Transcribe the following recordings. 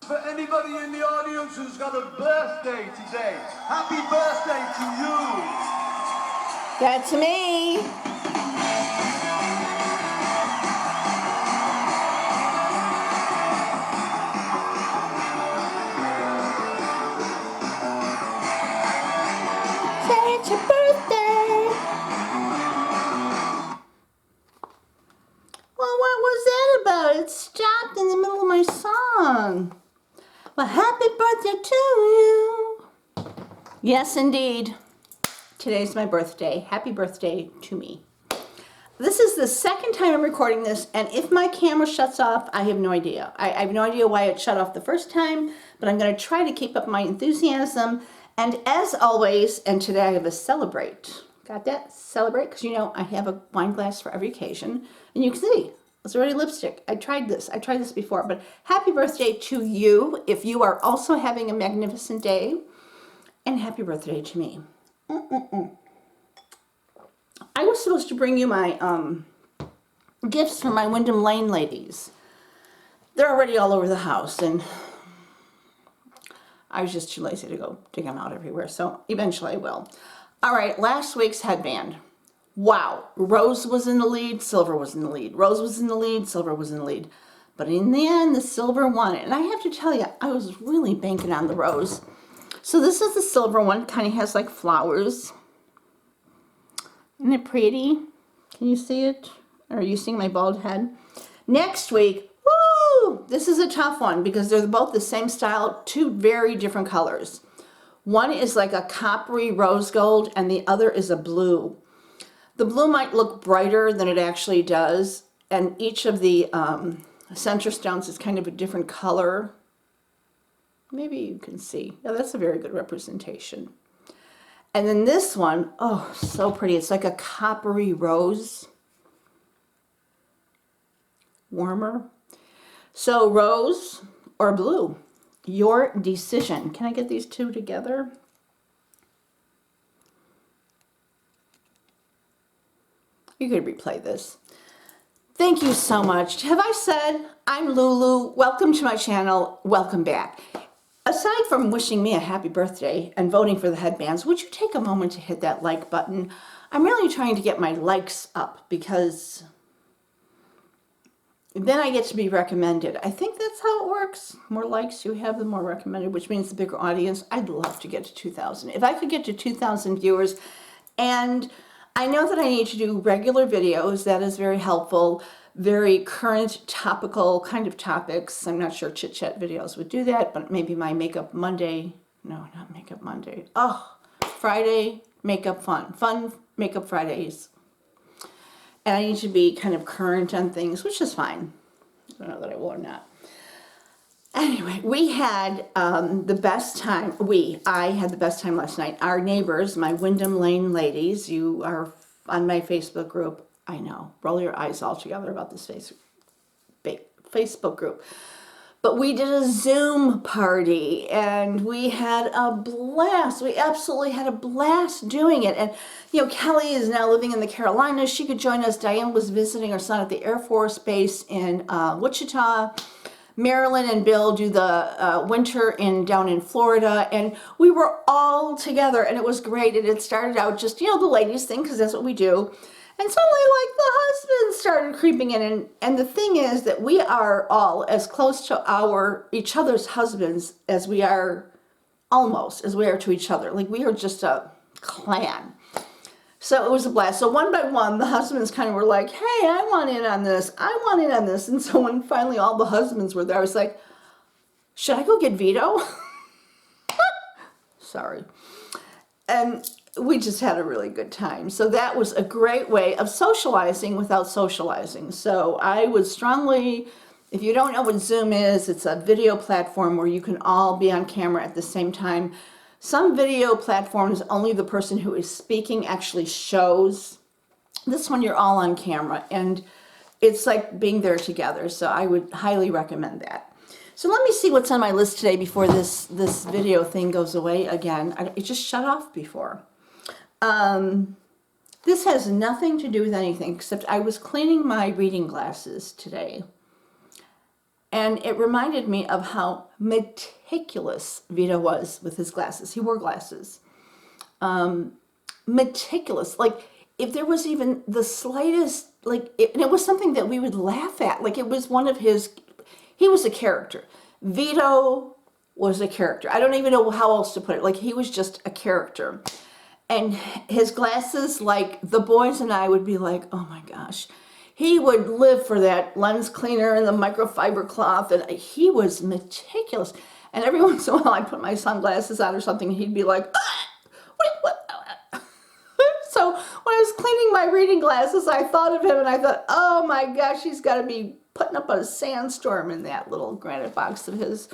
For anybody in the audience who's got a birthday today, happy birthday to you. That's me. Say it's your birthday. Well, what was that about? It stopped in the middle of my song. Well, happy birthday to you. Yes, indeed. Today's my birthday. Happy birthday to me. This is the second time I'm recording this, and if my camera shuts off, I have no idea. I have no idea why it shut off the first time, but I'm going to try to keep up my enthusiasm. And as always, and today I have a celebrate. Got that? Celebrate, because you know I have a wine glass for every occasion. And you can see, it's already lipstick. I tried this before, but happy birthday to you if you are also having a magnificent day, and happy birthday to me. I was supposed to bring you my gifts from my Wyndham Lane ladies. They're already all over the house, and I was just too lazy to go dig them out everywhere, so eventually I will. All right, last week's headband. Wow, Rose was in the lead, Silver was in the lead. Rose was in the lead, Silver was in the lead. But in the end, the Silver won it. And I have to tell you, I was really banking on the Rose. So this is the Silver one, kind of has like flowers. Isn't it pretty? Can you see it? Or are you seeing my bald head? Next week, woo! This is a tough one because they're both the same style, two very different colors. One is like a coppery rose gold and the other is a blue. The blue might look brighter than it actually does, and each of the center stones is kind of a different color. Maybe you can see. Yeah, that's a very good representation. And then this one, oh, so pretty. It's like a coppery rose. Warmer. So rose or blue, your decision. Can I get these two together? You could replay this. Thank you so much. Have I said I'm Lulu? Welcome to my channel. Welcome back. Aside from wishing me a happy birthday and voting for the headbands, would you take a moment to hit that like button? I'm really trying to get my likes up because then I get to be recommended. I think that's how it works. More likes you have, the more recommended, which means the bigger audience. I'd love to get to 2,000. If I could get to 2,000 viewers, and I know that I need to do regular videos. That is very helpful. Very current, topical kind of topics. I'm not sure Chit Chat videos would do that, but maybe my Makeup Monday. No, not Makeup Monday. Oh, Friday makeup fun. Fun Makeup Fridays. And I need to be kind of current on things, which is fine. I don't know that I will or not. Anyway, we had the best time. I had the best time last night. Our neighbors, my Wyndham Lane ladies, you are on my Facebook group. I know, roll your eyes all together about this Facebook group. But we did a Zoom party and we had a blast. We absolutely had a blast doing it. And, you know, Kelly is now living in the Carolinas. She could join us. Diane was visiting her son at the Air Force Base in Wichita. Marilyn and Bill do the winter down in Florida, and we were all together, and it was great. And it started out just, you know, the ladies thing, because that's what we do. And suddenly, like, the husbands started creeping in, and the thing is that we are all as close to each other's husbands as we are, almost, as we are to each other. Like, we are just a clan. So it was a blast. So one by one, the husbands kind of were like, hey, I want in on this. I want in on this. And so when finally all the husbands were there, I was like, should I go get Vito? Sorry. And we just had a really good time. So that was a great way of socializing without socializing. So I would strongly, if you don't know what Zoom is, it's a video platform where you can all be on camera at the same time. Some video platforms, only the person who is speaking actually shows. This one, you're all on camera, and it's like being there together. So I would highly recommend that. So let me see what's on my list today before this video thing goes away again. It just shut off before. This has nothing to do with anything except I was cleaning my reading glasses today. And it reminded me of how meticulous Vito was with his glasses. He wore glasses. Meticulous. Like, if there was even the slightest, and it was something that we would laugh at. Like, it was one of his, he was a character. Vito was a character. I don't even know how else to put it. Like, he was just a character. And his glasses, like, the boys and I would be like, oh my gosh. He would live for that lens cleaner and the microfiber cloth, and he was meticulous. And every once in a while, I'd put my sunglasses on or something, and he'd be like, what? So when I was cleaning my reading glasses, I thought of him, and I thought, oh my gosh, he's got to be putting up a sandstorm in that little granite box of his.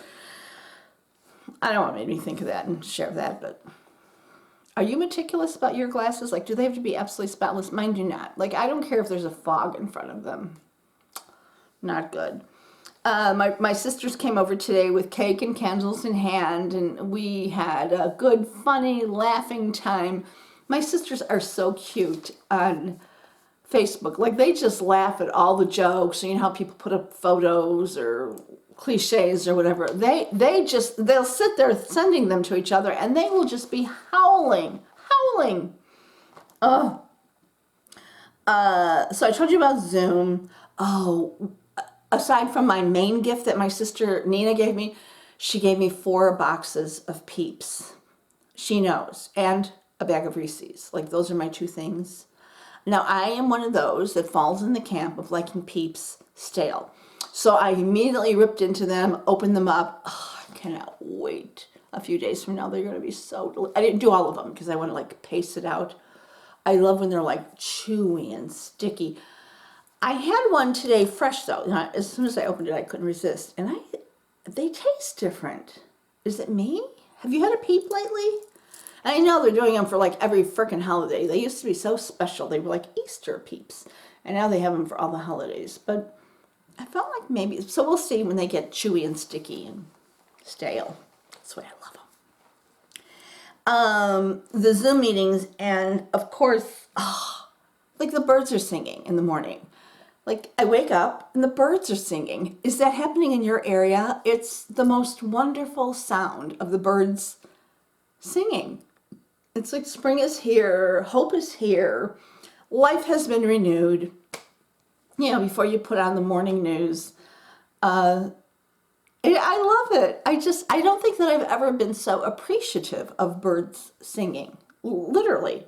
I don't want to make me think of that and share that, but are you meticulous about your glasses? Like, do they have to be absolutely spotless? Mine do not. Like, I don't care if there's a fog in front of them. Not good. My sisters came over today with cake and candles in hand, and we had a good, funny, laughing time. My sisters are so cute on Facebook. Like, they just laugh at all the jokes. You know how people put up photos or cliches or whatever. They'll sit there sending them to each other, and they will just be howling. So I told you about Zoom. Oh, aside from my main gift that my sister Nina gave me, she gave me 4 boxes of Peeps. She knows. And a bag of Reese's. Like, those are my 2 things. Now, I am one of those that falls in the camp of liking Peeps stale. So I immediately ripped into them, opened them up. Oh, I cannot wait. A few days from now, they're going to be so delicious. I didn't do all of them because I want to, like, paste it out. I love when they're, like, chewy and sticky. I had one today, fresh, though. Now, as soon as I opened it, I couldn't resist. And they taste different. Is it me? Have you had a Peep lately? And I know they're doing them for, like, every frickin' holiday. They used to be so special. They were like Easter Peeps. And now they have them for all the holidays. But I felt like maybe, so we'll see when they get chewy and sticky and stale. That's why I love them. The Zoom meetings, and of course, like, the birds are singing in the morning. Like, I wake up and the birds are singing. Is that happening in your area? It's the most wonderful sound of the birds singing. It's like spring is here, hope is here, life has been renewed. You know, before you put on the morning news. I love it. I don't think that I've ever been so appreciative of birds singing, literally.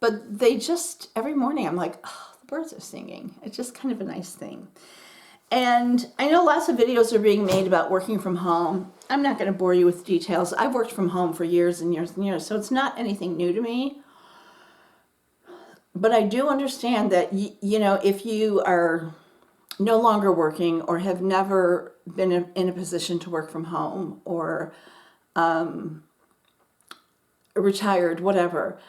But they just, every morning I'm like, oh, the birds are singing. It's just kind of a nice thing. And I know lots of videos are being made about working from home. I'm not going to bore you with details. I've worked from home for years and years and years, so it's not anything new to me. But I do understand that, you know, if you are no longer working or have never been in a position to work from home or retired, whatever,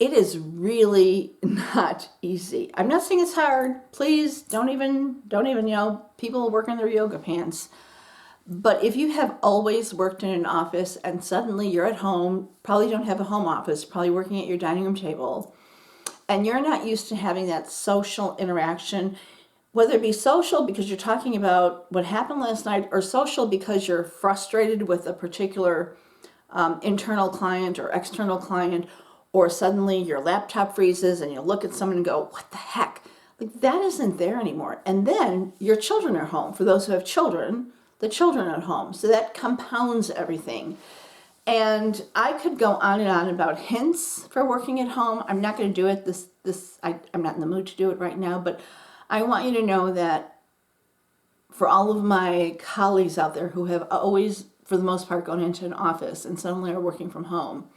it is really not easy. I'm not saying it's hard. Please don't even, you know, people work in their yoga pants. But if you have always worked in an office and suddenly you're at home, probably don't have a home office, probably working at your dining room table, and you're not used to having that social interaction, whether it be social because you're talking about what happened last night, or social because you're frustrated with a particular internal client or external client, or suddenly your laptop freezes and you look at someone and go, what the heck? Like, that isn't there anymore. And then your children are home. For those who have children, the children are at home. So that compounds everything. And I could go on and on about hints for working at home. I'm not going to do it. I'm not in the mood to do it right now, but I want you to know that for all of my colleagues out there who have always, for the most part, gone into an office and suddenly are working from home,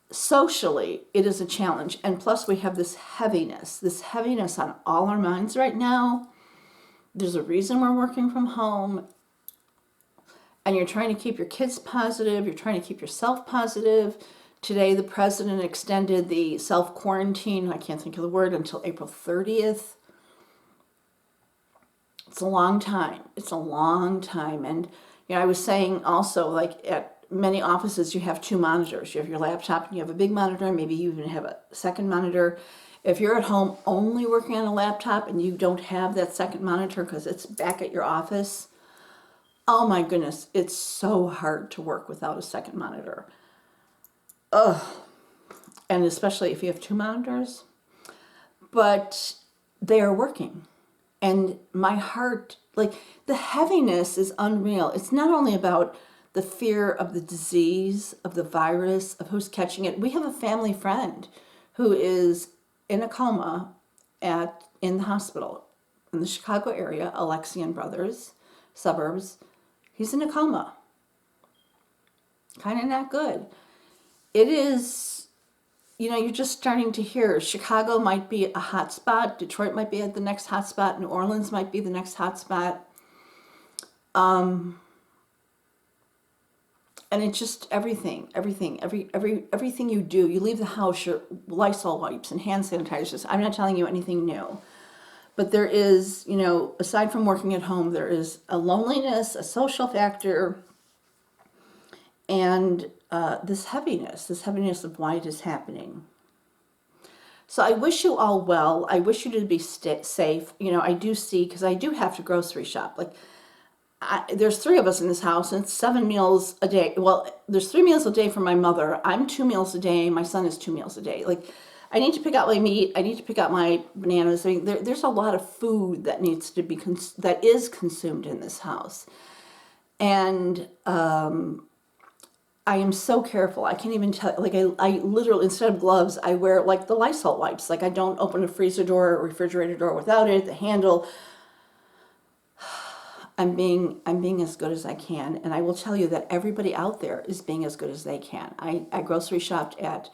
socially, it is a challenge. And plus, we have this heaviness on all our minds right now. There's a reason we're working from home. And you're trying to keep your kids positive. You're trying to keep yourself positive. Today, the president extended the self-quarantine, I can't think of the word, until April 30th. It's a long time. It's a long time. And, you know, I was saying also, like, at many offices, you have 2 monitors. You have your laptop and you have a big monitor. Maybe you even have a second monitor. If you're at home only working on a laptop and you don't have that second monitor because it's back at your office, oh my goodness, it's so hard to work without a second monitor. Ugh. And especially if you have two monitors. But they are working. And my heart, like, the heaviness is unreal. It's not only about the fear of the disease, of the virus, of who's catching it. We have a family friend who is in a coma in the hospital in the Chicago area, Alexian Brothers, suburbs. He's in a coma. Kind of not good. It is, you're just starting to hear Chicago might be a hot spot. Detroit might be at the next hot spot. New Orleans might be the next hot spot. And it's just everything you do. You leave the house, your Lysol wipes and hand sanitizers. I'm not telling you anything new. But there is, aside from working at home, there is a loneliness, a social factor, and this heaviness of why it is happening. So I wish you all well. I wish you to be safe. I do see, because I do have to grocery shop. Like, there's 3 of us in this house, and it's 7 meals a day. Well, there's 3 meals a day for my mother. I'm 2 meals a day. My son is 2 meals a day. Like, I need to pick out my meat. I need to pick out my bananas. I mean, there's a lot of food that needs to be that is consumed in this house, and I am so careful. I can't even tell. Like, I literally, instead of gloves, I wear like the Lysol wipes. Like, I don't open a freezer door or refrigerator door without it. The handle. I'm being as good as I can, and I will tell you that everybody out there is being as good as they can. I grocery shopped at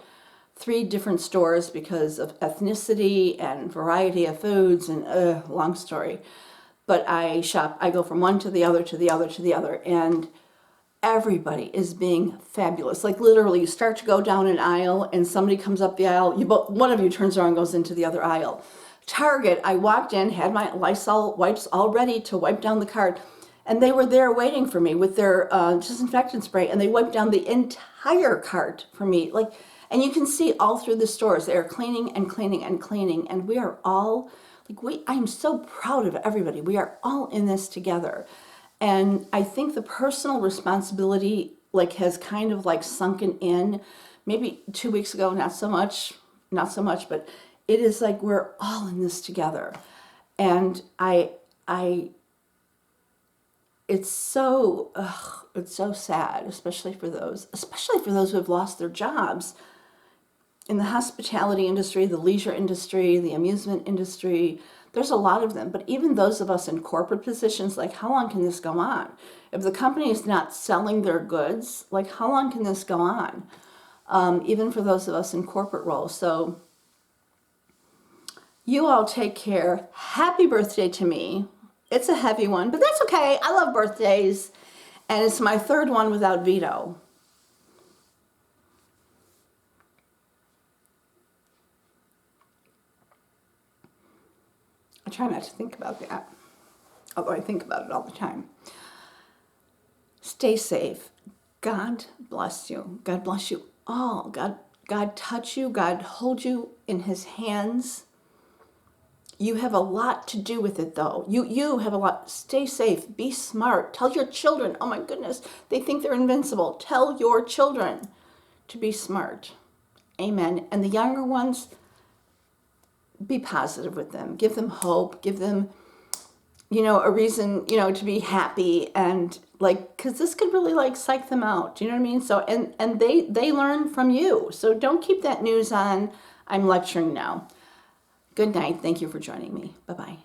3 different stores because of ethnicity and variety of foods, and long story. But I go from one to the other, to the other, to the other, and everybody is being fabulous. Like, literally, you start to go down an aisle, and somebody comes up the aisle. One of you turns around and goes into the other aisle. Target, I walked in, had my Lysol wipes all ready to wipe down the cart, and they were there waiting for me with their disinfectant spray, and they wiped down the entire cart for me. Like, and you can see all through the stores, they are cleaning and cleaning and cleaning, and we are all, I am so proud of everybody. We are all in this together. And I think the personal responsibility, has kind of sunken in. Maybe 2 weeks ago, not so much, but it is like we're all in this together. And it's so sad, especially for those who have lost their jobs in the hospitality industry, the leisure industry, the amusement industry. There's a lot of them, but even those of us in corporate positions, how long can this go on? If the company is not selling their goods, how long can this go on? Even for those of us in corporate roles. So you all take care. Happy birthday to me. It's a heavy one, but that's okay. I love birthdays. And it's my 3rd one without Vito. I try not to think about that, although I think about it all the time. Stay safe. God bless you. God bless you all. God touch you. God hold you in his hands. You have a lot to do with it, though. You have a lot. Stay safe. Be smart. Tell your children. Oh, my goodness. They think they're invincible. Tell your children to be smart. Amen. And the younger ones, be positive with them. Give them hope. Give them, a reason, to be happy. And, because this could really, psych them out. Do you know what I mean? So, and they learn from you. So don't keep that news on. I'm lecturing now. Good night. Thank you for joining me. Bye-bye.